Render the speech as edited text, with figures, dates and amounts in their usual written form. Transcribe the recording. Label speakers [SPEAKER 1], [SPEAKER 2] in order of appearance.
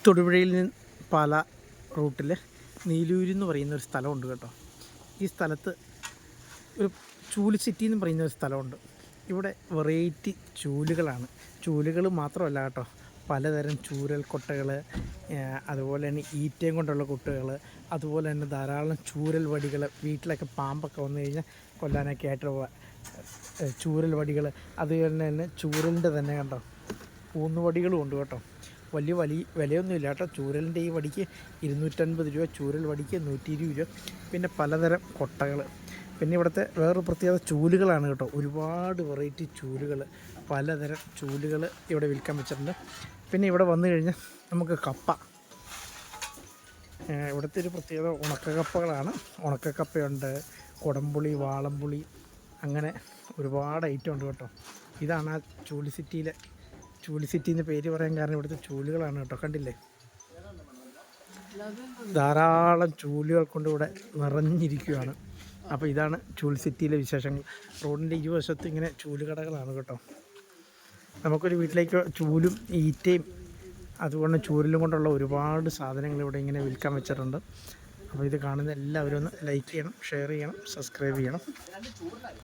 [SPEAKER 1] തൊടുപുഴയിൽ നിന്ന് പാല റൂട്ടിൽ നീലൂരെന്ന് പറയുന്ന ഒരു സ്ഥലമുണ്ട് കേട്ടോ. ഈ സ്ഥലത്ത് ഒരു ചൂല് സിറ്റി എന്ന് പറയുന്ന ഒരു സ്ഥലമുണ്ട്. ഇവിടെ വെറൈറ്റി ചൂലുകളാണ്. ചൂലുകൾ മാത്രമല്ല കേട്ടോ, പലതരം ചൂരൽ കൊട്ടകൾ, അതുപോലെ തന്നെ ഈറ്റയും കൊണ്ടുള്ള കൊട്ടുകൾ, അതുപോലെ തന്നെ ധാരാളം ചൂരൽ വടികൾ, വീട്ടിലൊക്കെ പാമ്പൊക്കെ വന്നു കഴിഞ്ഞാൽ കൊല്ലാനൊക്കെ ആയിട്ടുള്ള ചൂരൽ വടികൾ, അതുപോലെ തന്നെ ചൂരലിൻ്റെ തന്നെ കണ്ടോ ഊന്നുവടികളും ഉണ്ട് കേട്ടോ. വലിയ വിലയൊന്നുമില്ല കേട്ടോ. ചൂരലിൻ്റെ ഈ വടിക്ക് 250 രൂപ, ചൂരൽ വടിക്ക് 120 രൂപ. പിന്നെ പലതരം കൊട്ടകൾ. പിന്നെ ഇവിടുത്തെ വേറൊരു പ്രത്യേകത ചൂലുകളാണ് കേട്ടോ. ഒരുപാട് വെറൈറ്റി ചൂലുകൾ, പലതരം ചൂലുകൾ ഇവിടെ വിൽക്കാൻ വെച്ചിട്ടുണ്ട്. പിന്നെ ഇവിടെ വന്നു കഴിഞ്ഞാൽ നമുക്ക് കപ്പ, ഇവിടുത്തെ ഒരു പ്രത്യേകത ഉണക്കക്കപ്പകളാണ്. ഉണക്കക്കപ്പയുണ്ട്, കുടംപുളി, വാളംപുളി, അങ്ങനെ ഒരുപാട് ഐറ്റം ഉണ്ട് കേട്ടോ. ഇതാണ് ആ ചൂല് സിറ്റി എന്ന് പേര് പറയാൻ കാരണം ഇവിടുത്തെ ചൂലുകളാണ് കേട്ടോ. കണ്ടില്ലേ, ധാരാളം ചൂലുകൾ കൊണ്ട് ഇവിടെ നിറഞ്ഞിരിക്കുകയാണ്. അപ്പോൾ ഇതാണ് ചൂല് സിറ്റിയിലെ വിശേഷങ്ങൾ. റോഡിൻ്റെ ഇരുവശത്ത് ഇങ്ങനെ ചൂലുകടകളാണ് കേട്ടോ. നമുക്കൊരു വീട്ടിലേക്ക് ചൂലും ഈറ്റയും അതുകൊണ്ട് ചൂരലും കൊണ്ടുള്ള ഒരുപാട് സാധനങ്ങൾ ഇവിടെ ഇങ്ങനെ വിൽക്കാൻ വെച്ചിട്ടുണ്ട്. അപ്പോൾ ഇത് കാണുന്ന എല്ലാവരും ഒന്ന് ലൈക്ക് ചെയ്യണം, ഷെയർ ചെയ്യണം, സബ്സ്ക്രൈബ് ചെയ്യണം.